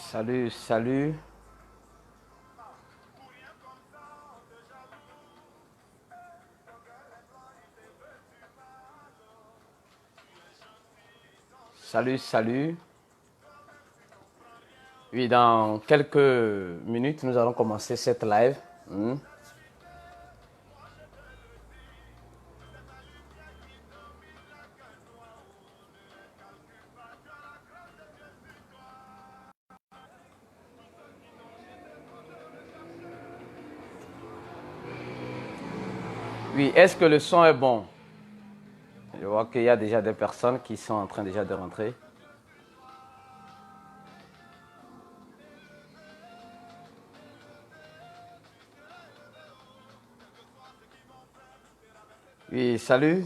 Salut, salut. Salut, salut. Oui, dans quelques minutes, nous allons commencer cette live. Oui, est-ce que le son est bon? Je vois qu'il y a déjà des personnes qui sont en train déjà de rentrer. Oui, salut,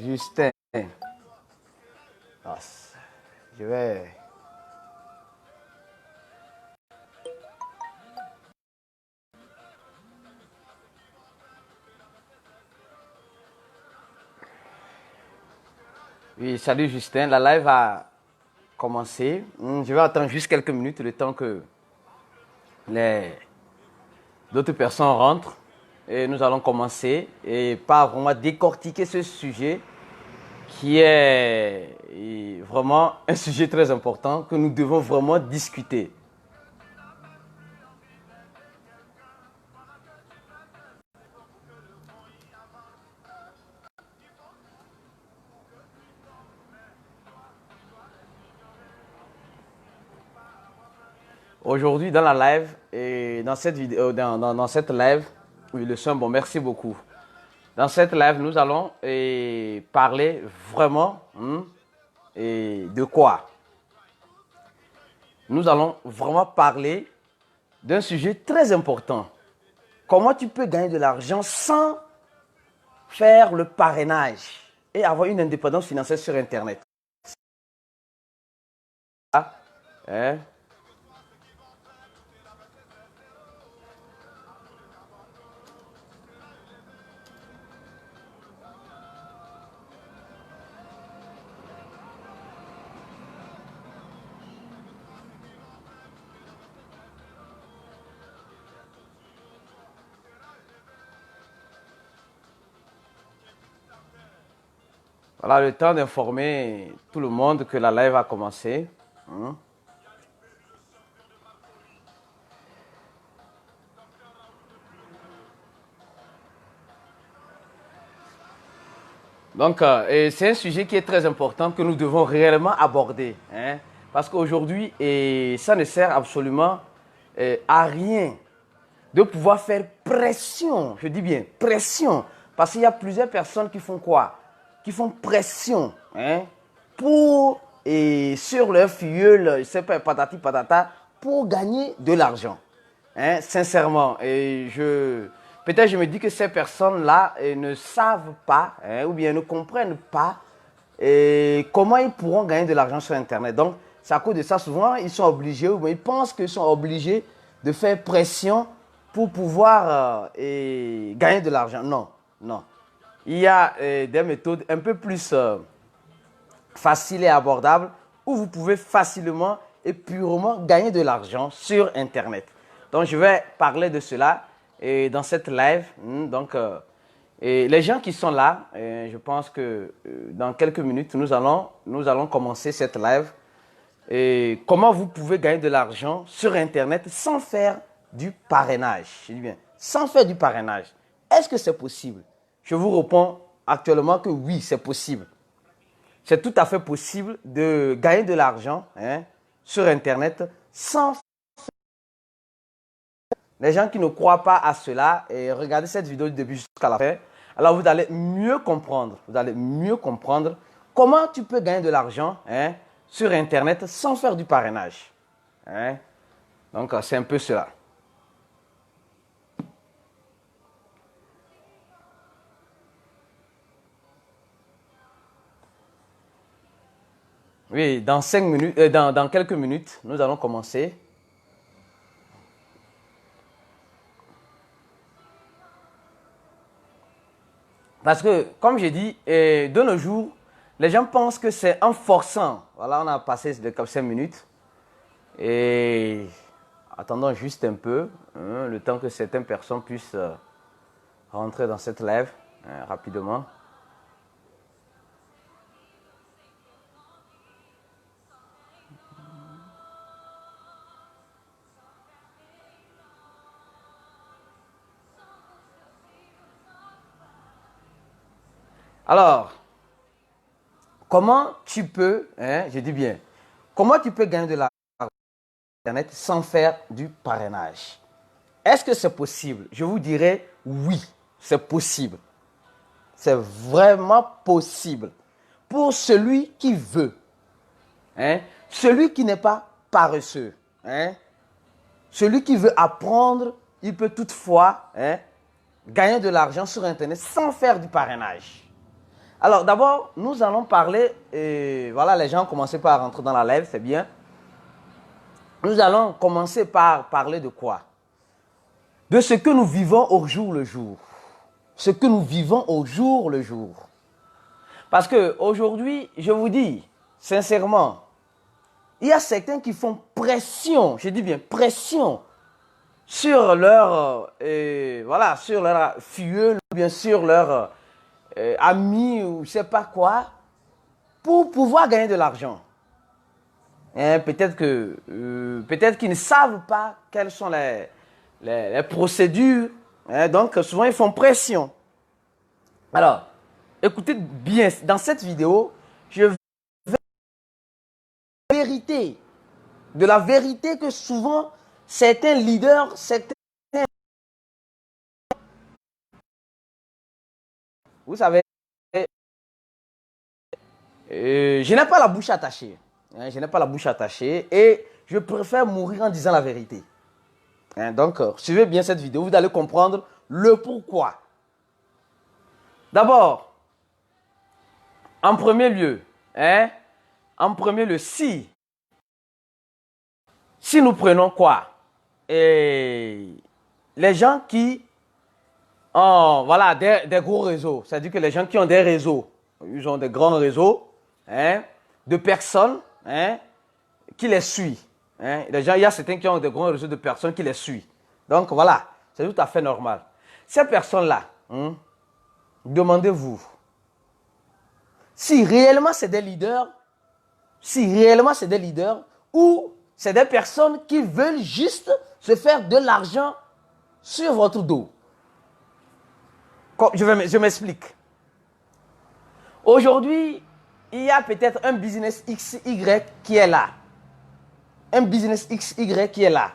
Justin. Ah, je vais... Oui, salut Justin. La live a commencé. Je vais attendre juste quelques minutes, le temps que les d'autres personnes rentrent. Et nous allons commencer et pas vraiment décortiquer ce sujet qui est vraiment un sujet très important que nous devons vraiment discuter. Aujourd'hui, dans la live, et dans cette vidéo, dans cette live, oui, le son, bon, merci beaucoup. Dans cette live, nous allons parler vraiment de quoi? Nous allons vraiment parler d'un sujet très important. Comment tu peux gagner de l'argent sans faire le parrainage et avoir une indépendance financière sur Internet? Ah, hein? Voilà le temps d'informer tout le monde que la live a commencé. Donc, c'est un sujet qui est très important que nous devons réellement aborder. Parce qu'aujourd'hui, ça ne sert absolument à rien de pouvoir faire pression. Je dis bien pression. Parce qu'il y a plusieurs personnes qui font quoi? Qui font pression pour, sur leur filleul, je ne sais pas, patati patata, pour gagner de l'argent. Sincèrement, peut-être je me dis que ces personnes-là ne savent pas ou bien ne comprennent pas comment ils pourront gagner de l'argent sur Internet. Donc, c'est à cause de ça, souvent, ils sont obligés, ou bien ils pensent qu'ils sont obligés de faire pression pour pouvoir gagner de l'argent. Non, non. Il y a des méthodes un peu plus faciles et abordables où vous pouvez facilement et purement gagner de l'argent sur Internet. Donc, je vais parler de cela dans cette live. Et les gens qui sont là, je pense que dans quelques minutes, nous allons commencer cette live. Et comment vous pouvez gagner de l'argent sur Internet sans faire du parrainage. Je dis bien, sans faire du parrainage. Est-ce que c'est possible? Je vous réponds actuellement que oui, c'est possible. C'est tout à fait possible de gagner de l'argent sur Internet sans... Les gens qui ne croient pas à cela, regardez cette vidéo du début jusqu'à la fin. Alors vous allez mieux comprendre. Vous allez mieux comprendre comment tu peux gagner de l'argent sur Internet sans faire du parrainage. Donc c'est un peu cela. Oui, dans 5 minutes, dans quelques minutes, nous allons commencer. Parce que, comme j'ai dit, de nos jours, les gens pensent que c'est en forçant. Voilà, on a passé de 5 minutes. Et attendons juste un peu, hein, le temps que certaines personnes puissent rentrer dans cette live rapidement. Alors, comment tu peux, hein, je dis bien, comment tu peux gagner de l'argent sur Internet sans faire du parrainage? Est-ce que c'est possible? Je vous dirais oui, c'est possible. C'est vraiment possible. Pour celui qui veut, hein, celui qui n'est pas paresseux, hein, celui qui veut apprendre, il peut toutefois gagner de l'argent sur Internet sans faire du parrainage. Alors d'abord, nous allons parler, et voilà, les gens ont commencé par rentrer dans la live, c'est bien. Nous allons commencer par parler de quoi? De ce que nous vivons au jour le jour. Ce que nous vivons au jour le jour. Parce qu'aujourd'hui, je vous dis, sincèrement, il y a certains qui font pression, je dis bien pression, sur leur, voilà, sur leur filleul, bien sûr leur amis ou je ne sais pas quoi, pour pouvoir gagner de l'argent. Hein, peut-être qu'ils ne savent pas quelles sont les procédures. Hein, donc, souvent, ils font pression. Alors, écoutez bien, dans cette vidéo, je vais de la vérité que souvent, certains leaders, vous savez, je n'ai pas la bouche attachée. Hein, je n'ai pas la bouche attachée et je préfère mourir en disant la vérité. Hein, donc, suivez bien cette vidéo, vous allez comprendre le pourquoi. D'abord, en premier lieu, si nous prenons quoi? Et les gens qui ont voilà, des gros réseaux, c'est-à-dire que les gens qui ont des réseaux, ils ont des grands réseaux de personnes qui les suivent. Les gens, il y a certains qui ont des grands réseaux de personnes qui les suivent. Donc voilà, c'est tout à fait normal. Ces personnes-là, demandez-vous, si réellement c'est des leaders, ou c'est des personnes qui veulent juste se faire de l'argent sur votre dos. Je m'explique. Aujourd'hui, il y a peut-être un business XY qui est là. Un business XY qui est là.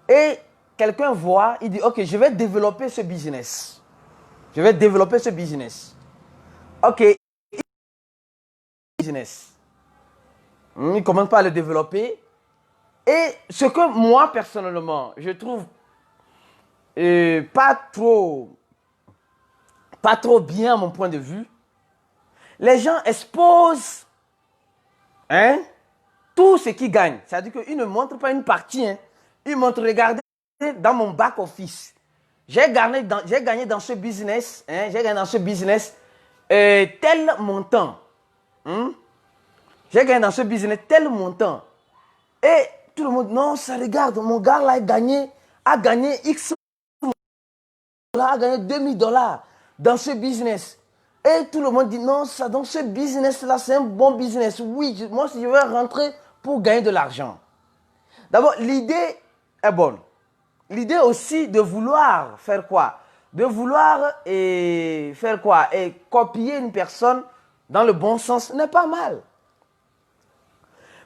Et quelqu'un voit, il dit, ok, je vais développer ce business. Je vais développer ce business. Ok, business. Il commence par le développer. Et ce que moi, personnellement, je trouve pas trop bien à mon point de vue, les gens exposent tout ce qu'ils gagnent. C'est-à-dire qu'ils ne montrent pas une partie. Ils montrent, regardez, dans mon back-office, j'ai gagné dans ce business, tel montant. J'ai gagné dans ce business tel montant. Et tout le monde, non, ça regarde, mon gars là a gagné X dollars, a gagné $2000 dans ce business. Et tout le monde dit, non, ça, dans ce business-là, c'est un bon business. Oui, moi, si je veux rentrer pour gagner de l'argent. D'abord, l'idée est bonne. L'idée aussi de vouloir faire quoi? De vouloir faire quoi? Et copier une personne dans le bon sens n'est pas mal.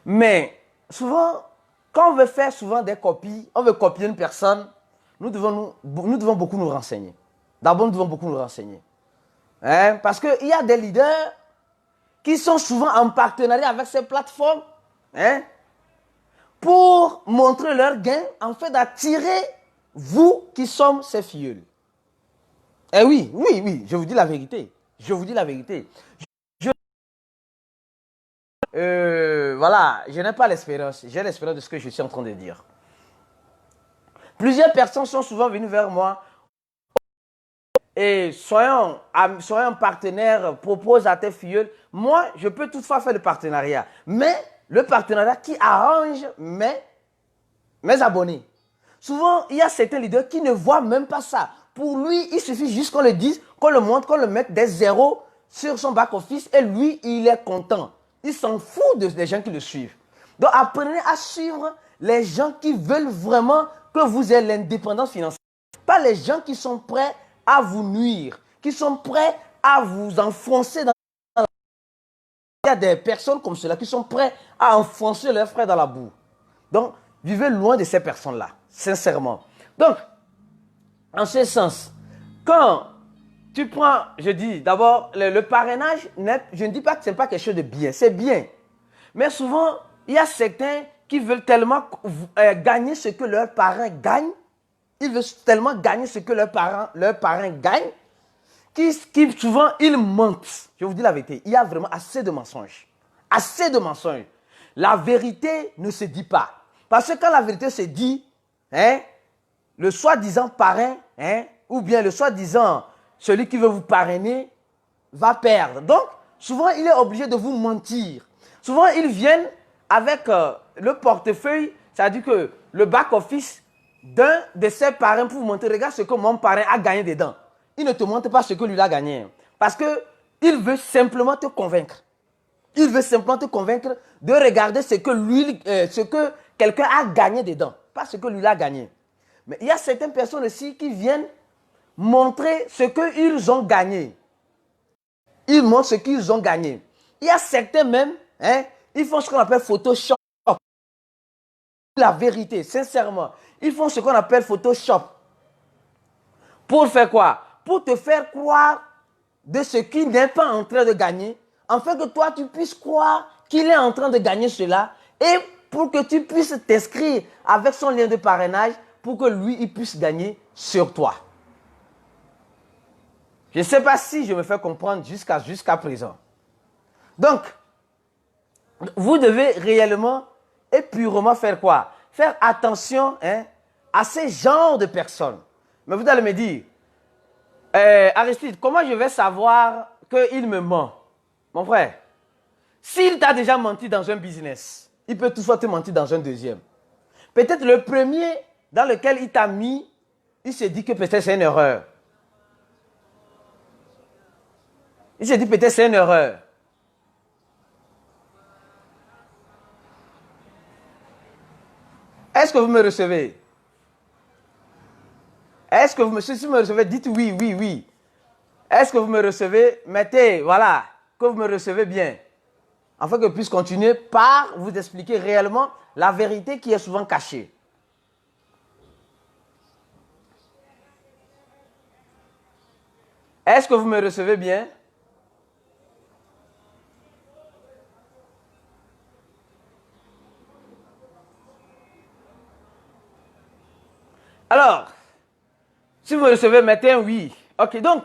Mais souvent, quand on veut faire souvent des copies, on veut copier une personne, nous devons beaucoup nous renseigner. D'abord, nous devons beaucoup nous renseigner. Parce qu'il y a des leaders qui sont souvent en partenariat avec ces plateformes pour montrer leur gain, en fait, d'attirer vous qui sommes ces filleuls. Eh oui, je vous dis la vérité. Je vous dis la vérité. Voilà, je n'ai pas l'espérance. J'ai l'espérance de ce que je suis en train de dire. Plusieurs personnes sont souvent venues vers moi et soyons partenaires, propose à tes filleuls. Moi, je peux toutefois faire le partenariat. Mais le partenariat qui arrange mes abonnés. Souvent, il y a certains leaders qui ne voient même pas ça. Pour lui, il suffit juste qu'on le dise, qu'on le montre, qu'on le mette des zéros sur son back-office et lui, il est content. Il s'en fout des gens qui le suivent. Donc, apprenez à suivre les gens qui veulent vraiment que vous ayez l'indépendance financière. Pas les gens qui sont prêts à vous nuire, qui sont prêts à vous enfoncer dans la boue. Il y a des personnes comme cela qui sont prêtes à enfoncer leurs frères dans la boue. Donc, vivez loin de ces personnes-là, sincèrement. Donc, en ce sens, quand tu prends, je dis d'abord, le parrainage, je ne dis pas que ce n'est pas quelque chose de bien, c'est bien. Mais souvent, il y a certains qui veulent tellement gagner ce que leurs parents gagnent, ils veulent tellement gagner ce que leurs parents gagnent, qui souvent, ils mentent. Je vous dis la vérité, il y a vraiment assez de mensonges. Assez de mensonges. La vérité ne se dit pas. Parce que quand la vérité se dit, le soi-disant parrain, ou bien le soi-disant celui qui veut vous parrainer, va perdre. Donc, souvent, il est obligé de vous mentir. Souvent, ils viennent avec le portefeuille, c'est-à-dire que le back-office d'un de ses parrains pour vous montrer, regarde ce que mon parrain a gagné dedans. Il ne te montre pas ce que lui a gagné. Parce qu'il veut simplement te convaincre. Il veut simplement te convaincre de regarder ce que quelqu'un a gagné dedans. Pas ce que lui a gagné. Mais il y a certaines personnes aussi qui viennent montrer ce qu'ils ont gagné. Ils montrent ce qu'ils ont gagné. Il y a certains même, ils font ce qu'on appelle Photoshop. La vérité, sincèrement. Ils font ce qu'on appelle Photoshop. Pour faire quoi? Pour te faire croire de ce qu'il n'est pas en train de gagner, afin que toi, tu puisses croire qu'il est en train de gagner cela, et pour que tu puisses t'inscrire avec son lien de parrainage, pour que lui, il puisse gagner sur toi. Je ne sais pas si je me fais comprendre jusqu'à présent. Donc, vous devez réellement et purement faire quoi? Faire attention à ces genres de personnes. Mais vous allez me dire, Aristide, comment je vais savoir qu'il me ment? Mon frère, s'il t'a déjà menti dans un business, il peut toutefois te mentir dans un deuxième. Peut-être le premier dans lequel il t'a mis, il s'est dit que peut-être c'est une erreur. Il s'est dit peut-être c'est une erreur. Est-ce que vous me recevez? Est-ce que vous me, si vous me recevez, dites oui, oui, oui. Est-ce que vous me recevez? Mettez, voilà, que vous me recevez bien. Afin que je puisse continuer par vous expliquer réellement la vérité qui est souvent cachée. Est-ce que vous me recevez bien? Alors, si vous me recevez, mettez un oui. Ok, donc,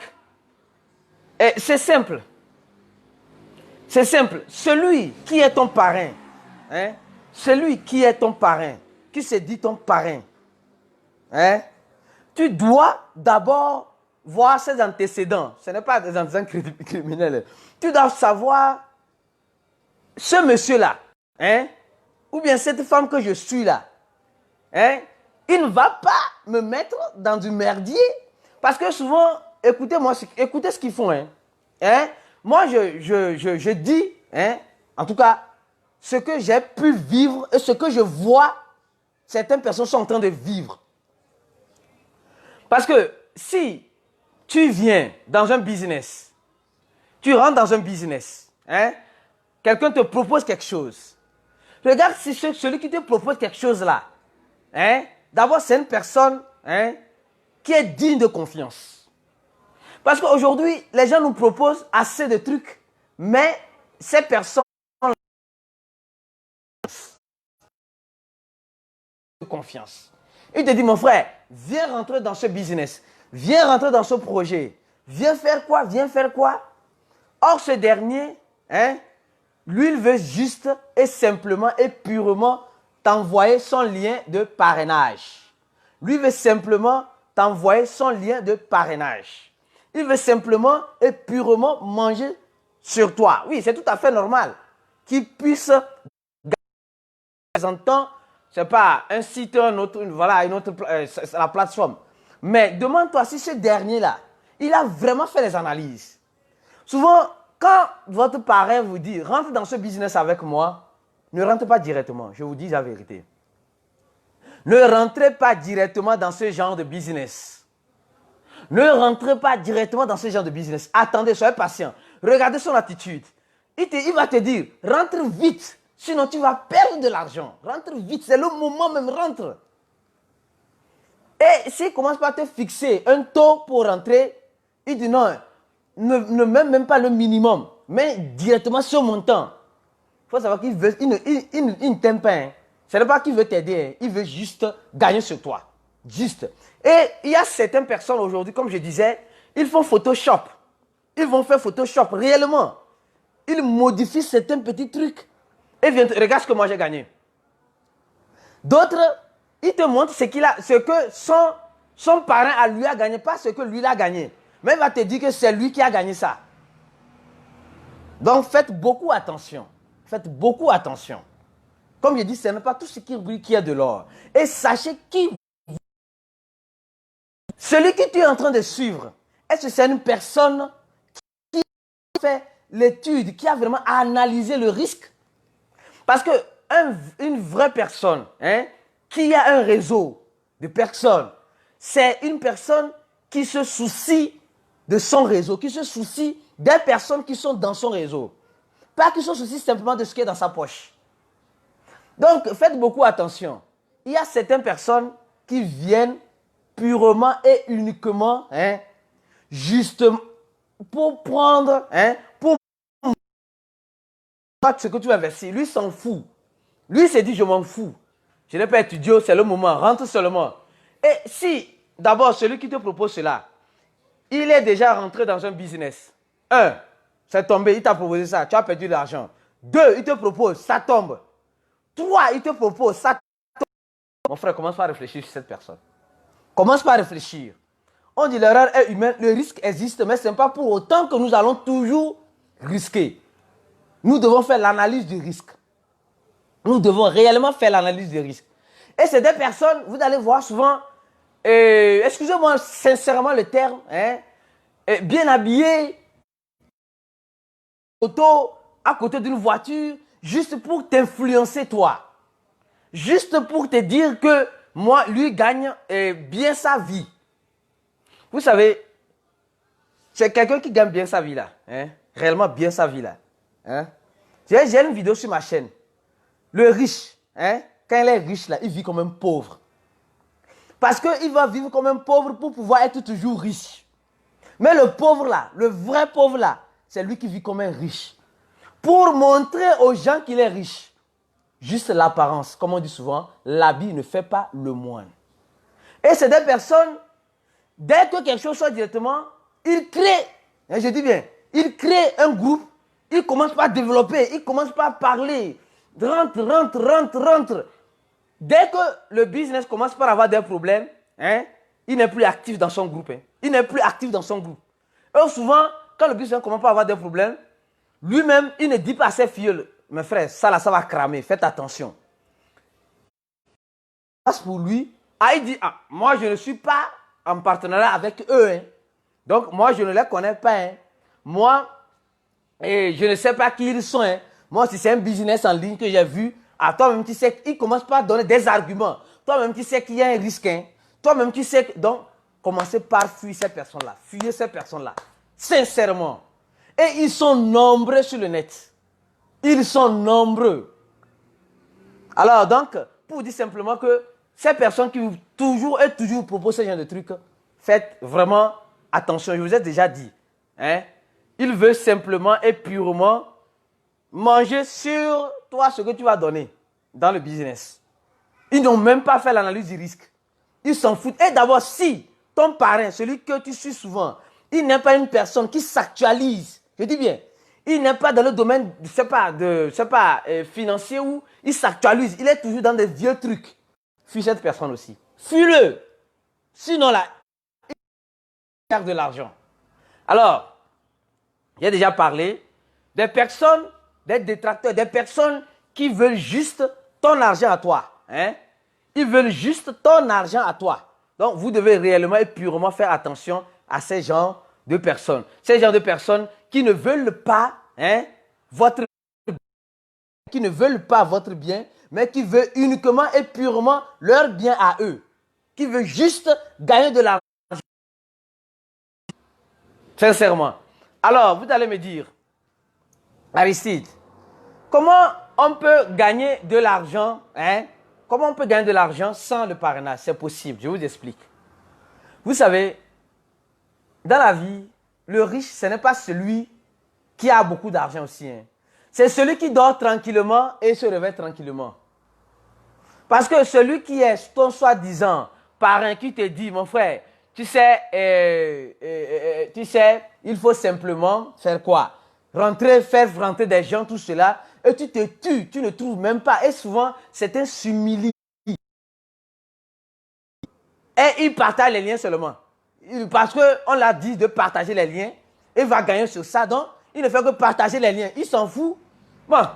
c'est simple. C'est simple. Celui qui est ton parrain, celui qui est ton parrain, qui se dit ton parrain, tu dois d'abord voir ses antécédents. Ce n'est pas des antécédents criminels. Tu dois savoir ce monsieur-là, ou bien cette femme que je suis là, il ne va pas me mettre dans du merdier. Parce que souvent, écoutez-moi, écoutez ce qu'ils font. Moi, je dis, en tout cas, ce que j'ai pu vivre et ce que je vois, certaines personnes sont en train de vivre. Parce que si tu viens dans un business, tu rentres dans un business, quelqu'un te propose quelque chose. Regarde si celui qui te propose quelque chose là, d'abord c'est une personne qui est digne de confiance. Parce qu'aujourd'hui, les gens nous proposent assez de trucs, mais ces personnes ont de confiance. Il te dit, mon frère, viens rentrer dans ce business, viens rentrer dans ce projet, viens faire quoi, viens faire quoi. Or, ce dernier, lui, il veut juste et simplement et purement t'envoyer son lien de parrainage. Lui veut simplement t'envoyer son lien de parrainage. Il veut simplement et purement manger sur toi. Oui, c'est tout à fait normal qu'il puisse représentant, je ne sais pas, un site, voilà, la plateforme. Mais demande-toi si ce dernier-là, il a vraiment fait les analyses. Souvent, quand votre parrain vous dit, rentre dans ce business avec moi, ne rentre pas directement, je vous dis la vérité. Ne rentrez pas directement dans ce genre de business. Ne rentrez pas directement dans ce genre de business. Attendez, soyez patient. Regardez son attitude. Il va te dire, rentre vite, sinon tu vas perdre de l'argent. Rentre vite, c'est le moment même, rentre. Et s'il commence par te fixer un taux pour rentrer, il dit non, ne mets même pas le minimum, mais directement ce montant. Il faut savoir qu'il ne t'aime pas. Hein. Ce n'est pas qu'il veut t'aider, hein. Il veut juste gagner sur toi. Juste. Et il y a certaines personnes aujourd'hui, comme je disais, ils font Photoshop. Ils vont faire Photoshop réellement. Ils modifient certains petits trucs. Et viens, regarde ce que moi j'ai gagné. D'autres, ils te montrent ce que son parrain à lui a gagné, pas ce que lui a gagné. Mais il va te dire que c'est lui qui a gagné ça. Donc faites beaucoup attention. Faites beaucoup attention. Comme je dis, ce n'est pas tout ce qui brille qui est de l'or. Et sachez qui... Celui que tu es en train de suivre, est-ce que c'est une personne qui a fait l'étude, qui a vraiment analysé le risque? Parce qu'une vraie personne, hein, qui a un réseau de personnes, c'est une personne qui se soucie de son réseau, qui se soucie des personnes qui sont dans son réseau. Pas qui se soucie simplement de ce qui est dans sa poche. Donc, faites beaucoup attention. Il y a certaines personnes qui viennent purement et uniquement, hein, justement, pour prendre, hein, pour ce que tu vas investir. Lui s'en fout. Lui s'est dit, je m'en fous. Je n'ai pas étudié, c'est le moment, rentre seulement. Et si, d'abord, celui qui te propose cela, il est déjà rentré dans un business. Un, c'est tombé, il t'a proposé ça, tu as perdu de l'argent. Deux, il te propose, ça tombe. Trois, il te propose, ça tombe. Mon frère, commence par réfléchir sur cette personne. Commence par réfléchir. On dit l'erreur est humaine, le risque existe, mais ce n'est pas pour autant que nous allons toujours risquer. Nous devons faire l'analyse du risque. Nous devons réellement faire l'analyse du risque. Et c'est des personnes, vous allez voir souvent, excusez-moi sincèrement le terme, hein, bien habillées, auto, à côté d'une voiture, juste pour t'influencer toi. Juste pour te dire que moi, lui gagne bien sa vie. Vous savez, c'est quelqu'un qui gagne bien sa vie là. Hein? Réellement bien sa vie là. Hein? J'ai une vidéo sur ma chaîne. Le riche, hein? Quand il est riche là, il vit comme un pauvre. Parce qu'il va vivre comme un pauvre pour pouvoir être toujours riche. Mais le pauvre là, le vrai pauvre là, c'est lui qui vit comme un riche. Pour montrer aux gens qu'il est riche. Juste l'apparence, comme on dit souvent, l'habit ne fait pas le moine. Et c'est des personnes, dès que quelque chose soit directement, ils créent, je dis bien, ils créent un groupe, ils commencent par développer, ils commencent par parler, rentre. Dès que le business commence par avoir des problèmes, hein, il n'est plus actif dans son groupe. Hein. Il n'est plus actif dans son groupe. Et souvent, quand le business commence par avoir des problèmes, lui-même, il ne dit pas à ses filles, mes frères, ça là, ça va cramer, faites attention. Pour lui, il dit, moi je ne suis pas en partenariat avec eux. Hein. Donc, moi je ne les connais pas. Hein. Moi, je ne sais pas qui ils sont. Hein. Moi, si c'est un business en ligne que j'ai vu, toi-même tu sais qu'il commence par donner des arguments. Toi-même tu sais qu'il y a un risque. Hein. Toi-même tu sais que... Donc, commencez par fuir ces personnes-là. Fuyez ces personnes-là. Sincèrement. Et ils sont nombreux sur le net. Ils sont nombreux. Alors donc, pour dire simplement que ces personnes qui toujours proposent ce genre de trucs, faites vraiment attention. Je vous ai déjà dit. Hein? Ils veulent simplement et purement manger sur toi ce que tu vas donner dans le business. Ils n'ont même pas fait l'analyse du risque. Ils s'en foutent. Et d'abord, si ton parrain, celui que tu suis souvent, il n'est pas une personne qui s'actualise, je dis bien, il n'est pas dans le domaine, financier où il s'actualise. Il est toujours dans des vieux trucs. Fuis cette personne aussi. Fuis-le. Sinon là, il perd de l'argent. Alors, j'ai déjà parlé des personnes, des détracteurs, des personnes qui veulent juste ton argent à toi. Hein? Ils veulent juste ton argent à toi. Donc, vous devez réellement et purement faire attention à ces genres de personnes. Ces genres de personnes qui ne veulent pas votre bien, mais qui veulent uniquement et purement leur bien à eux. Qui veulent juste gagner de l'argent. Sincèrement. Alors, vous allez me dire, Aristide, comment on peut gagner de l'argent, comment on peut gagner de l'argent sans le parrainage? C'est possible, je vous explique. Vous savez, dans la vie, le riche, ce n'est pas celui qui a beaucoup d'argent aussi. Hein. C'est celui qui dort tranquillement et se réveille tranquillement. Parce que celui qui est ton soi-disant parrain qui te dit, mon frère, tu sais, il faut simplement faire quoi? Faire rentrer des gens, tout cela, et tu te tues, tu ne trouves même pas. Et souvent, c'est un s'humilie. Et il partage les liens seulement. Parce qu'on l'a dit de partager les liens, il va gagner sur ça. Donc, il ne fait que partager les liens. Il s'en fout. Bon,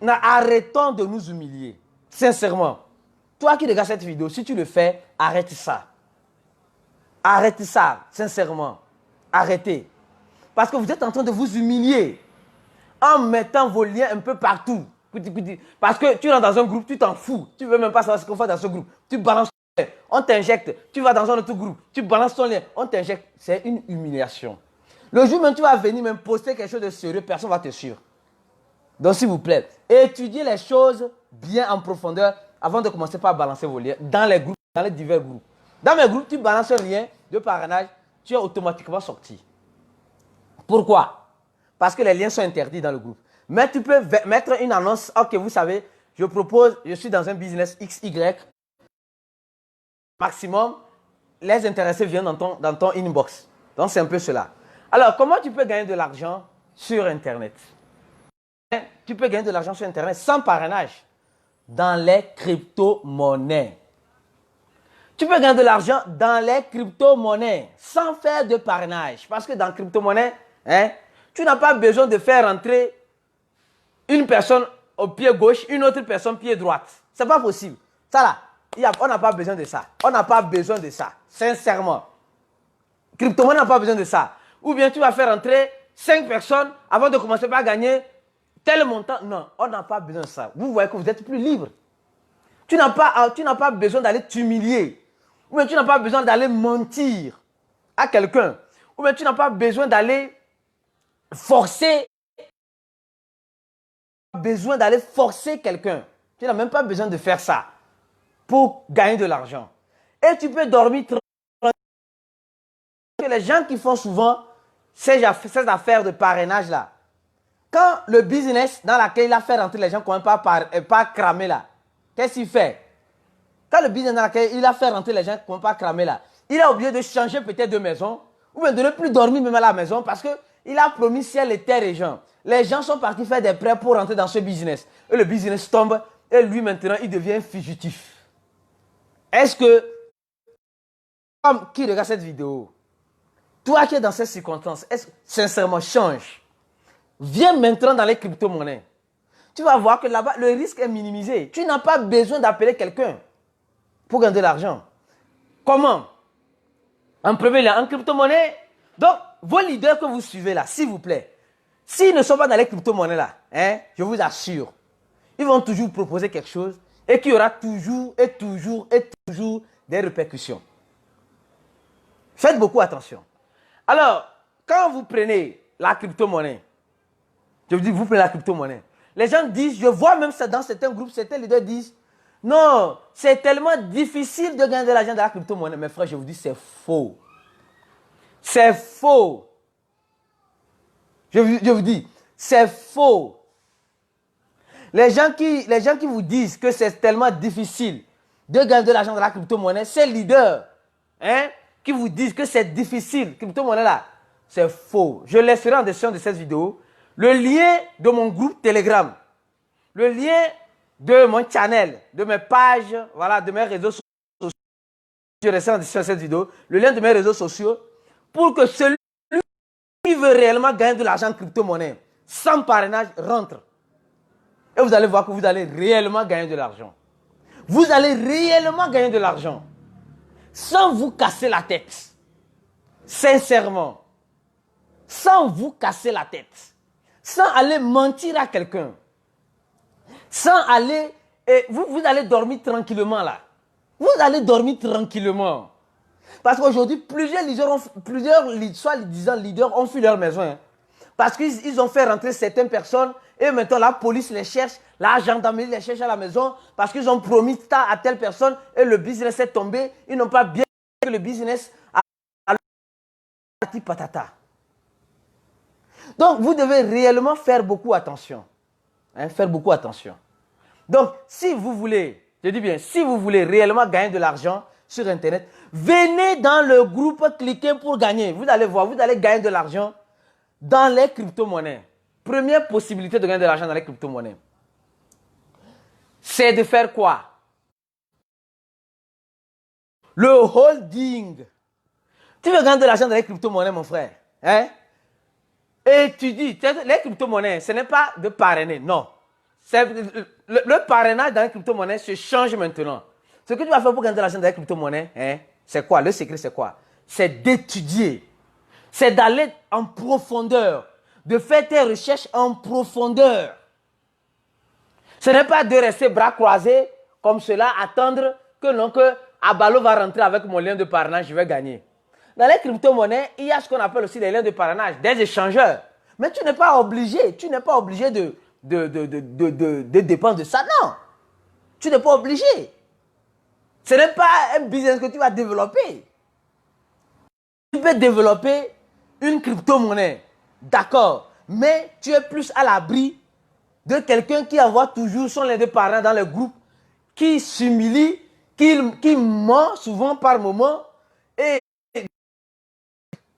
arrêtons de nous humilier. Sincèrement. Toi qui regardes cette vidéo, si tu le fais, arrête ça. Arrête ça, sincèrement. Arrêtez. Parce que vous êtes en train de vous humilier en mettant vos liens un peu partout. Parce que tu rentres dans un groupe, tu t'en fous. Tu ne veux même pas savoir ce qu'on fait dans ce groupe. Tu balances ton lien, on t'injecte. Tu vas dans un autre groupe, tu balances ton lien, on t'injecte. C'est une humiliation. Le jour même tu vas venir même poster quelque chose de sérieux, personne ne va te suivre. Donc s'il vous plaît, étudiez les choses bien en profondeur avant de commencer par balancer vos liens dans les groupes, dans les divers groupes. Dans mes groupes, tu balances un lien de parrainage, tu es automatiquement sorti. Pourquoi? Parce que les liens sont interdits dans le groupe. Mais tu peux mettre une annonce. Ok, vous savez, je suis dans un business XY. Maximum, les intéressés viennent dans ton inbox. Donc, c'est un peu cela. Alors, comment tu peux gagner de l'argent sur Internet? Tu peux gagner de l'argent sur Internet sans parrainage. Dans les crypto-monnaies. Tu peux gagner de l'argent dans les crypto-monnaies sans faire de parrainage. Parce que dans crypto-monnaie, tu n'as pas besoin de faire rentrer une personne au pied gauche, une autre personne pied droite. Ce n'est pas possible. Ça là, on n'a pas besoin de ça. On n'a pas besoin de ça. Sincèrement. Crypto-monnaie n'a pas besoin de ça. Ou bien tu vas faire rentrer 5 personnes avant de commencer par gagner tel montant. Non, on n'a pas besoin de ça. Vous voyez que vous êtes plus libre. Tu n'as pas besoin d'aller t'humilier. Ou bien tu n'as pas besoin d'aller mentir à quelqu'un. Ou bien tu n'as pas besoin d'aller forcer quelqu'un. Tu n'as même pas besoin de faire ça pour gagner de l'argent. Et tu peux dormir tranquille. Les gens qui font souvent ces affaires de parrainage là, quand le business dans lequel il a fait rentrer les gens ne pas cramer là, qu'est-ce qu'il fait? Quand le business dans lequel il a fait rentrer les gens ne pas cramer là, il a oublié de changer peut-être de maison ou bien de ne plus dormir même à la maison parce qu'il a promis ciel et terre et gens. Les gens sont partis faire des prêts pour rentrer dans ce business. Et le business tombe et lui maintenant il devient fugitif. Est-ce que, comme qui regarde cette vidéo, toi qui es dans ces circonstances, sincèrement change. Viens maintenant dans les crypto-monnaies. Tu vas voir que là-bas, le risque est minimisé. Tu n'as pas besoin d'appeler quelqu'un pour gagner de l'argent. Comment? En premier lieu, en crypto-monnaie. Donc, vos leaders que vous suivez là, s'il vous plaît, s'ils ne sont pas dans les crypto-monnaies là, je vous assure, ils vont toujours proposer quelque chose et qu'il y aura toujours des répercussions. Faites beaucoup attention. Alors, quand vous prenez la crypto-monnaie, je vous dis, vous prenez la crypto-monnaie. Les gens disent, je vois même ça dans certains groupes, certains leaders disent, non, c'est tellement difficile de gagner de l'argent dans la crypto-monnaie. Mes frères, je vous dis, c'est faux. C'est faux. Je vous dis, c'est faux. Les gens qui vous disent que c'est tellement difficile de gagner de l'argent dans la crypto-monnaie, c'est les leaders qui vous disent que c'est difficile, crypto-monnaie là, c'est faux. Je laisserai en description de cette vidéo le lien de mon groupe Telegram, le lien de mon channel, de mes pages, voilà, de mes réseaux sociaux. Je laisserai en description de cette vidéo le lien de mes réseaux sociaux pour que celui qui veut réellement gagner de l'argent en crypto-monnaie sans parrainage rentre. Et vous allez voir que vous allez réellement gagner de l'argent. Vous allez réellement gagner de l'argent. Sans vous casser la tête. Sincèrement. Sans vous casser la tête. Sans aller mentir à quelqu'un. Sans aller... Et vous allez dormir tranquillement là. Vous allez dormir tranquillement. Parce qu'aujourd'hui, plusieurs leaders ont fui leur maison. Hein. Parce qu'ils ont fait rentrer certaines personnes et maintenant la police les cherche, la gendarmerie les cherche à la maison parce qu'ils ont promis ça à telle personne et le business est tombé. Ils n'ont pas bien fait le business à la patata. Donc, vous devez réellement faire beaucoup attention. Hein, faire beaucoup attention. Donc, si vous voulez, je dis bien, si vous voulez réellement gagner de l'argent sur Internet, venez dans le groupe Cliquez pour gagner. Vous allez voir, vous allez gagner de l'argent dans les crypto-monnaies. Première possibilité de gagner de l'argent dans les crypto-monnaies, c'est de faire quoi? Le holding. Tu veux gagner de l'argent dans les crypto-monnaies, mon frère? Hein? Et tu dis, les crypto-monnaies, ce n'est pas de parrainer, non. Le parrainage dans les crypto-monnaies se change maintenant. Ce que tu vas faire pour gagner de l'argent dans les crypto-monnaies, hein, c'est quoi? Le secret, c'est quoi? C'est d'étudier. C'est d'aller en profondeur. De faire tes recherches en profondeur. Ce n'est pas de rester bras croisés comme cela, attendre que non, que Abalo va rentrer avec mon lien de parrainage, je vais gagner. Dans les crypto-monnaies, il y a ce qu'on appelle aussi les liens de parrainage, des échangeurs. Mais tu n'es pas obligé, de dépendre de ça, non. Tu n'es pas obligé. Ce n'est pas un business que tu vas développer. Tu peux développer une crypto-monnaie, d'accord, mais tu es plus à l'abri de quelqu'un qui envoie toujours son lien de parrain dans le groupe, qui s'humilie, qui ment souvent par moment. Et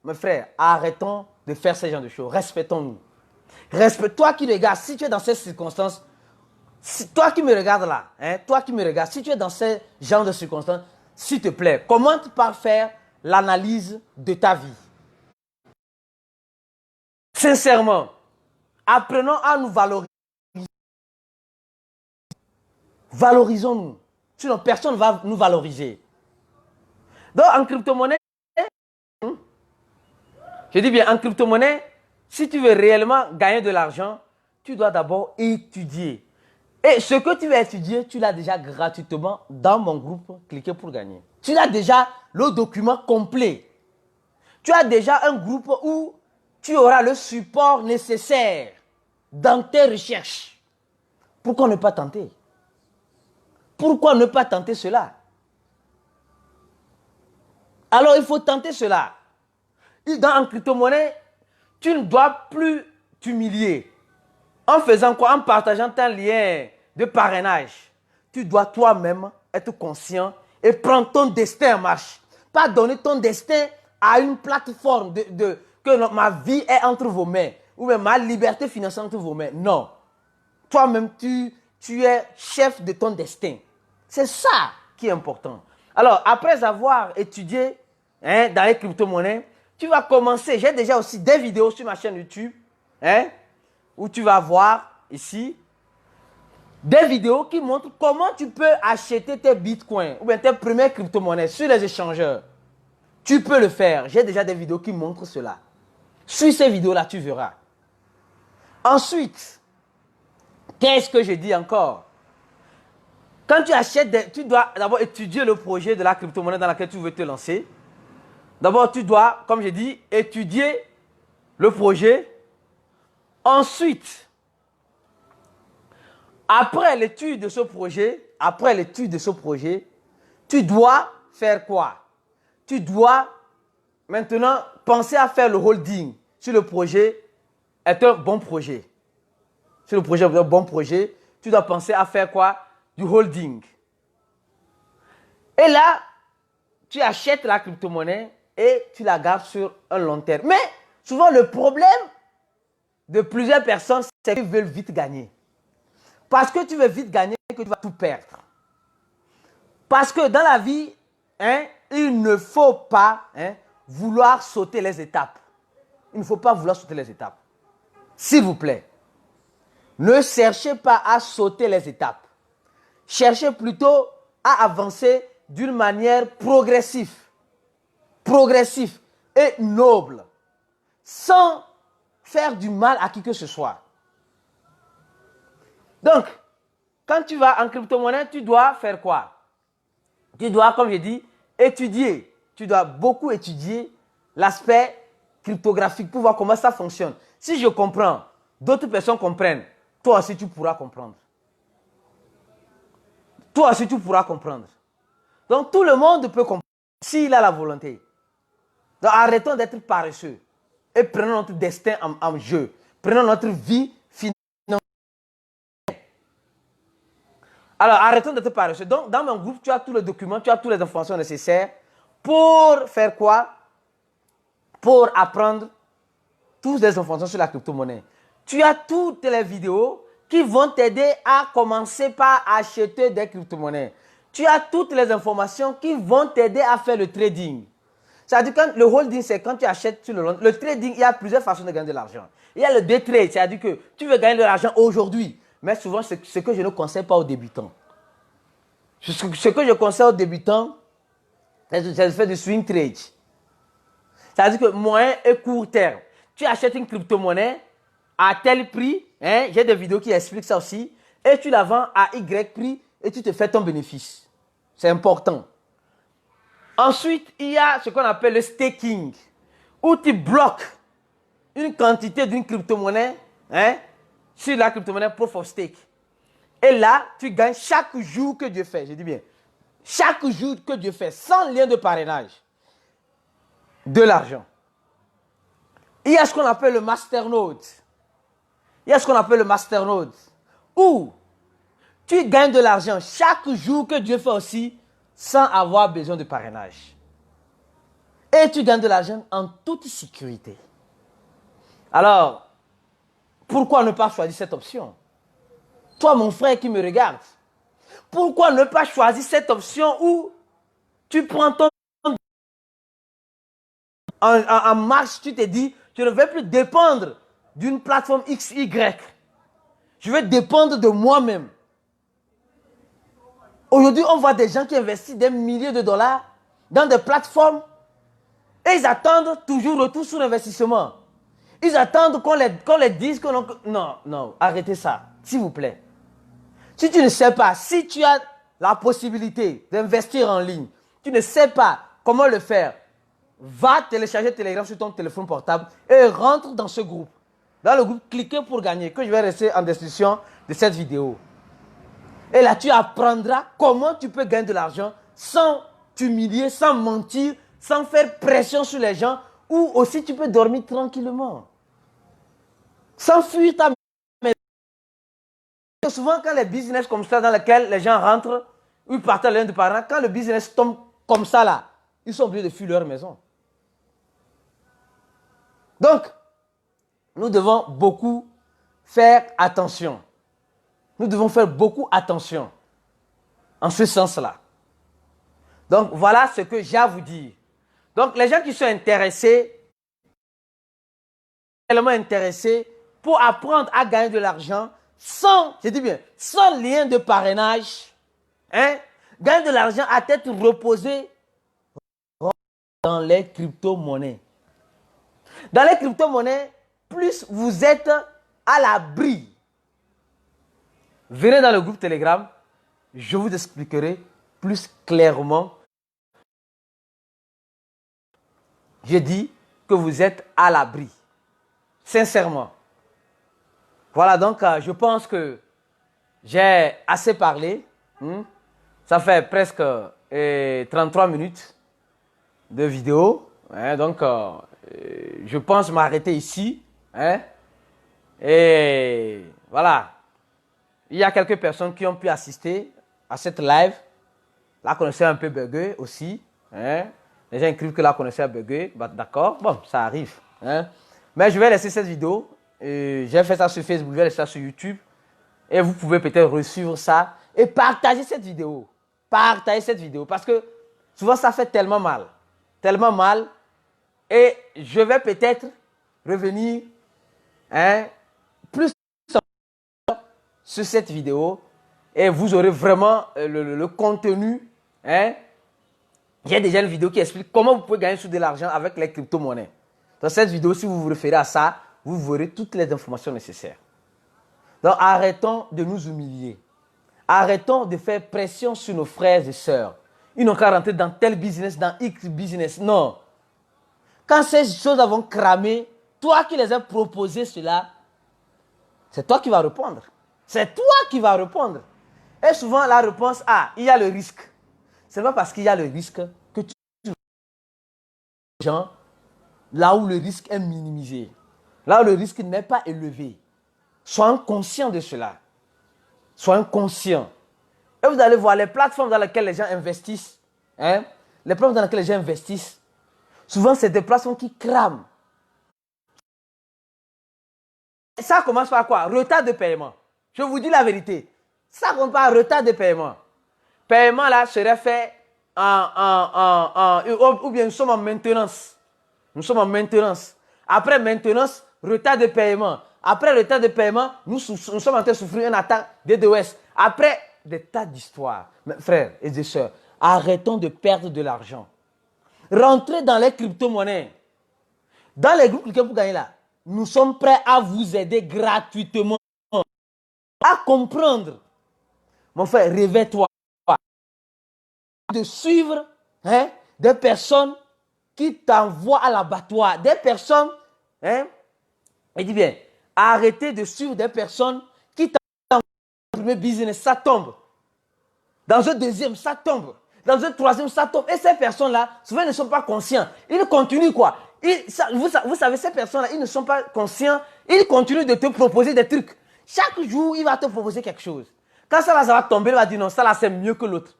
mes frères, arrêtons de faire ce genre de choses. Respectons-nous. Toi qui regardes, si tu es dans ces circonstances, toi qui me regardes là, hein, toi qui me regardes, si tu es dans ce genre de circonstances, s'il te plaît, commence par faire l'analyse de ta vie. Sincèrement, apprenons à nous valoriser. Valorisons-nous. Sinon, personne ne va nous valoriser. Donc, en crypto-monnaie, je dis bien, en crypto-monnaie, si tu veux réellement gagner de l'argent, tu dois d'abord étudier. Et ce que tu vas étudier, tu l'as déjà gratuitement dans mon groupe Cliquez pour gagner. Tu as déjà le document complet. Tu as déjà un groupe où tu auras le support nécessaire dans tes recherches. Pourquoi ne pas tenter? Pourquoi ne pas tenter cela? Alors, il faut tenter cela. En crypto-monnaie, tu ne dois plus t'humilier. En faisant quoi? En partageant ton lien de parrainage. Tu dois toi-même être conscient et prendre ton destin en marche. Pas donner ton destin à une plateforme que ma vie est entre vos mains. Ou même ma liberté financière entre vos mains. Non. Toi-même, tu es chef de ton destin. C'est ça qui est important. Alors, après avoir étudié dans les crypto-monnaies, tu vas commencer. J'ai déjà aussi des vidéos sur ma chaîne YouTube où tu vas voir ici des vidéos qui montrent comment tu peux acheter tes bitcoins ou bien tes premières crypto-monnaies sur les échangeurs. Tu peux le faire. J'ai déjà des vidéos qui montrent cela. Sur ces vidéos-là, tu verras. Ensuite, qu'est-ce que je dis encore? Quand tu achètes, tu dois d'abord étudier le projet de la crypto-monnaie dans laquelle tu veux te lancer. D'abord, tu dois, comme je dis, étudier le projet. Ensuite, après l'étude de ce projet, tu dois faire quoi? Tu dois maintenant penser à faire le holding si le projet est un bon projet. Si le projet est un bon projet, tu dois penser à faire quoi? Du holding. Et là, tu achètes la crypto-monnaie et tu la gardes sur un long terme. Mais souvent, le problème de plusieurs personnes, c'est qu'ils veulent vite gagner. Parce que tu veux vite gagner, que tu vas tout perdre. Parce que dans la vie, il ne faut pas vouloir sauter les étapes. Il ne faut pas vouloir sauter les étapes. S'il vous plaît. Ne cherchez pas à sauter les étapes. Cherchez plutôt à avancer d'une manière progressive et noble, sans faire du mal à qui que ce soit. Donc, quand tu vas en crypto-monnaie, tu dois faire quoi? Tu dois, comme je dis, étudier. Tu dois beaucoup étudier l'aspect cryptographique pour voir comment ça fonctionne. Si je comprends, d'autres personnes comprennent, toi aussi tu pourras comprendre. Toi aussi tu pourras comprendre. Donc tout le monde peut comprendre s'il a la volonté. Donc arrêtons d'être paresseux et prenons notre destin en jeu. Prenons notre vie financière. Alors arrêtons d'être paresseux. Donc dans mon groupe, tu as tous les documents, tu as toutes les informations nécessaires pour faire quoi? Pour apprendre toutes les informations sur la crypto-monnaie. Tu as toutes les vidéos qui vont t'aider à commencer par acheter des crypto-monnaies. Tu as toutes les informations qui vont t'aider à faire le trading. C'est-à-dire que le holding, c'est quand tu achètes sur le long. Le trading, il y a plusieurs façons de gagner de l'argent. Il y a le day trade, c'est-à-dire que tu veux gagner de l'argent aujourd'hui. Mais souvent, c'est ce que je ne conseille pas aux débutants. Ce que je conseille aux débutants, c'est de faire du swing trade. C'est-à-dire que moyen et court terme. Tu achètes une crypto-monnaie à tel prix, hein, j'ai des vidéos qui expliquent ça aussi, et tu la vends à Y prix et tu te fais ton bénéfice. C'est important. Ensuite, il y a ce qu'on appelle le staking, où tu bloques une quantité d'une crypto-monnaie, hein, sur la crypto-monnaie Proof of Stake. Et là, tu gagnes chaque jour que Dieu fait. Je dis bien, chaque jour que Dieu fait, sans lien de parrainage, de l'argent. Il y a ce qu'on appelle le masternode. Il y a ce qu'on appelle le masternode, où tu gagnes de l'argent chaque jour que Dieu fait aussi, sans avoir besoin de parrainage. Et tu gagnes de l'argent en toute sécurité. Alors, pourquoi ne pas choisir cette option? Toi, mon frère qui me regarde, pourquoi ne pas choisir cette option où tu prends ton... En marche, tu te dis, je ne vais plus dépendre d'une plateforme XY. Je vais dépendre de moi-même. Aujourd'hui, on voit des gens qui investissent des milliers de dollars dans des plateformes et ils attendent toujours retour sur l'investissement. Ils attendent qu'on les dise que non. Non, non, arrêtez ça, s'il vous plaît. Si tu ne sais pas, si tu as la possibilité d'investir en ligne, tu ne sais pas comment le faire, va télécharger Telegram sur ton téléphone portable et rentre dans ce groupe. Dans le groupe, cliquez pour gagner, que je vais rester en description de cette vidéo. Et là, tu apprendras comment tu peux gagner de l'argent sans t'humilier, sans mentir, sans faire pression sur les gens, ou aussi tu peux dormir tranquillement. Sans fuir ta maison. Souvent, quand les business comme ça, dans lesquels les gens rentrent, ou ils partent à l'un de parents, quand le business tombe comme ça là, ils sont obligés de fuir leur maison. Donc, nous devons beaucoup faire attention. Nous devons faire beaucoup attention en ce sens-là. Donc, voilà ce que j'ai à vous dire. Donc, les gens qui sont intéressés, réellement intéressés pour apprendre à gagner de l'argent sans, je dis bien, sans lien de parrainage, hein, gagner de l'argent à tête reposée dans les crypto-monnaies. Dans les crypto-monnaies, plus vous êtes à l'abri. Venez dans le groupe Telegram, je vous expliquerai plus clairement. Je dis que vous êtes à l'abri. Sincèrement. Voilà, donc je pense que j'ai assez parlé. Ça fait presque 33 minutes de vidéo. Hein, donc, je pense m'arrêter ici. Hein, et voilà. Il y a quelques personnes qui ont pu assister à cette live. La connaissance un peu buggée aussi. Hein. Les gens écrivent que la connaissance est buggée. Bah, d'accord, bon, ça arrive. Hein. Mais je vais laisser cette vidéo. J'ai fait ça sur Facebook, je vais laisser ça sur YouTube. Et vous pouvez peut-être resuivre ça et partager cette vidéo. Partagez cette vidéo parce que souvent ça fait tellement mal. Tellement mal. Et je vais peut-être revenir, hein, plus sur cette vidéo et vous aurez vraiment le contenu. Hein? J'ai déjà une vidéo qui explique comment vous pouvez gagner sur de l'argent avec les crypto-monnaies. Dans cette vidéo, si vous vous référez à ça, vous verrez toutes les informations nécessaires. Donc, arrêtons de nous humilier. Arrêtons de faire pression sur nos frères et sœurs. Ils n'ont qu'à rentrer dans tel business, dans X business. Non. Quand ces choses vont cramer, toi qui les as proposé cela, c'est toi qui vas répondre. C'est toi qui vas répondre. Et souvent, la réponse, il y a le risque. Ce n'est pas parce qu'il y a le risque que tu gens là où le risque est minimisé. Là où le risque n'est pas élevé. Soyons conscients de cela. Soyons conscients. Et vous allez voir les plateformes dans lesquelles les gens investissent. Hein, les plateformes dans lesquelles les gens investissent. Souvent, c'est des plateformes qui crament. Ça commence par quoi? Retard de paiement. Je vous dis la vérité. Ça commence par retard de paiement. Paiement là serait fait ou bien nous sommes en maintenance. Nous sommes en maintenance. Après maintenance, retard de paiement. Après retard de paiement, nous sommes en train de souffrir une attaque DDoS. Après, des tas d'histoires. Mes frères et des sœurs, arrêtons de perdre de l'argent. Rentrez dans les crypto-monnaies. Dans les groupes que vous gagnez là, nous sommes prêts à vous aider gratuitement. À comprendre. Mon frère, réveille-toi. De suivre des personnes qui t'envoient à l'abattoir. Des personnes, il dit bien, arrêtez de suivre des personnes qui t'envoient dans un premier business, ça tombe. Dans un deuxième, ça tombe. Dans un troisième, ça tombe. Et ces personnes-là, souvent, ils ne sont pas conscients. Ils continuent quoi? Vous savez, ces personnes-là, ils ne sont pas conscients. Ils continuent de te proposer des trucs. Chaque jour, il va te proposer quelque chose. Quand ça va tomber, il va dire non, ça là, c'est mieux que l'autre.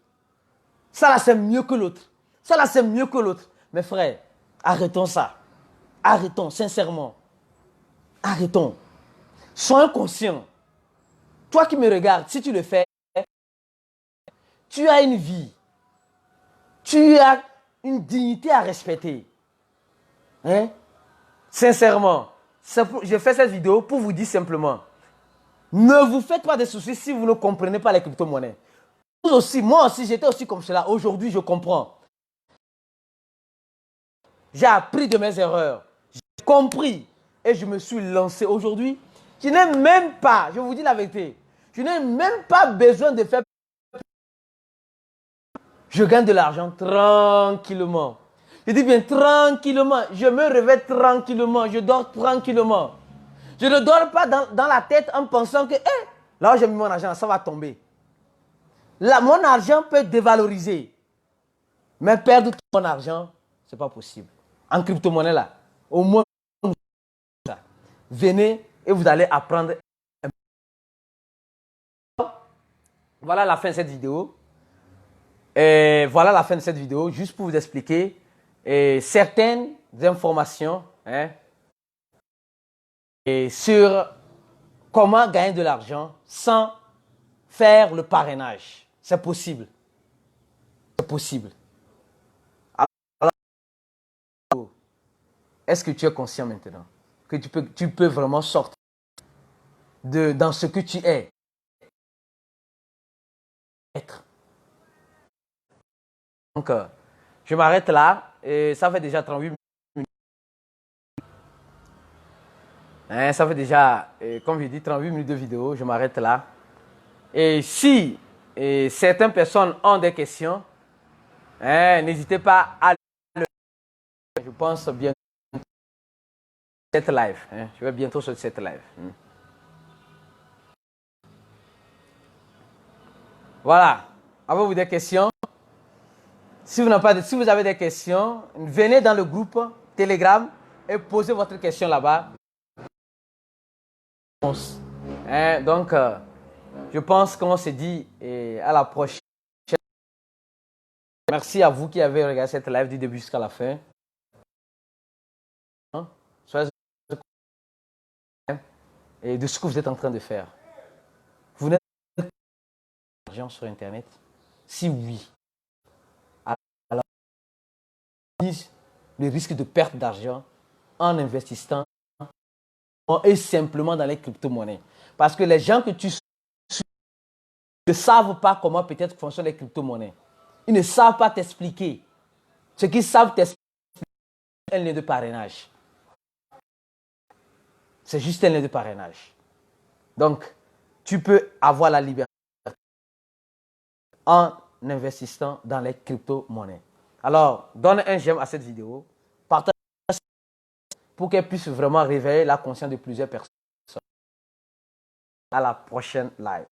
Ça là, c'est mieux que l'autre. Ça là, c'est mieux que l'autre. Mes frères, arrêtons ça. Arrêtons, sincèrement. Arrêtons. Soyons conscients. Toi qui me regardes, si tu le fais, tu as une vie. Tu as une dignité à respecter. Hein? Sincèrement. Je fais cette vidéo pour vous dire simplement. Ne vous faites pas de soucis si vous ne comprenez pas les crypto-monnaies. Moi aussi, j'étais aussi comme cela. Aujourd'hui, je comprends. J'ai appris de mes erreurs. J'ai compris. Et je me suis lancé. Aujourd'hui, je n'ai même pas, je vous dis la vérité, je n'ai même pas besoin de faire. Je gagne de l'argent tranquillement. Je dis bien tranquillement. Je me réveille tranquillement. Je dors tranquillement. Je ne dors pas dans la tête en pensant que là où j'ai mis mon argent, ça va tomber. Là, mon argent peut dévaloriser. Mais perdre tout mon argent, ce n'est pas possible. En crypto-monnaie là, au moins, venez et vous allez apprendre. Voilà la fin de cette vidéo. Et voilà la fin de cette vidéo, juste pour vous expliquer certaines informations sur comment gagner de l'argent sans faire le parrainage. C'est possible. C'est possible. Alors, est-ce que tu es conscient maintenant que tu peux vraiment sortir dans ce que tu es? Être. Donc, je m'arrête là. Et ça fait déjà 38 minutes. Ça fait déjà, comme je dis, 38 minutes de vidéo. Je m'arrête là. Et si certaines personnes ont des questions, n'hésitez pas à le. Je pense bientôt cette live. Je vais bientôt sur cette live. Voilà. Avez-vous des questions? Si vous avez des questions, venez dans le groupe Telegram et posez votre question là-bas. Donc, je pense qu'on se dit à la prochaine. Merci à vous qui avez regardé cette live du début jusqu'à la fin. Soyez et de ce que vous êtes en train de faire. Vous n'êtes pas d'argent sur Internet? Si oui, alors le risque de perte d'argent en investissant et simplement dans les crypto-monnaies. Parce que les gens que tu ne savent pas comment peut-être fonctionnent les crypto-monnaies. Ils ne savent pas t'expliquer. Ce qu'ils savent t'expliquer, c'est un lien de parrainage. C'est juste un lien de parrainage. Donc, tu peux avoir la liberté en investissant dans les crypto-monnaies. Alors, donne un j'aime à cette vidéo. Partage pour qu'elle puisse vraiment réveiller la conscience de plusieurs personnes. À la prochaine live.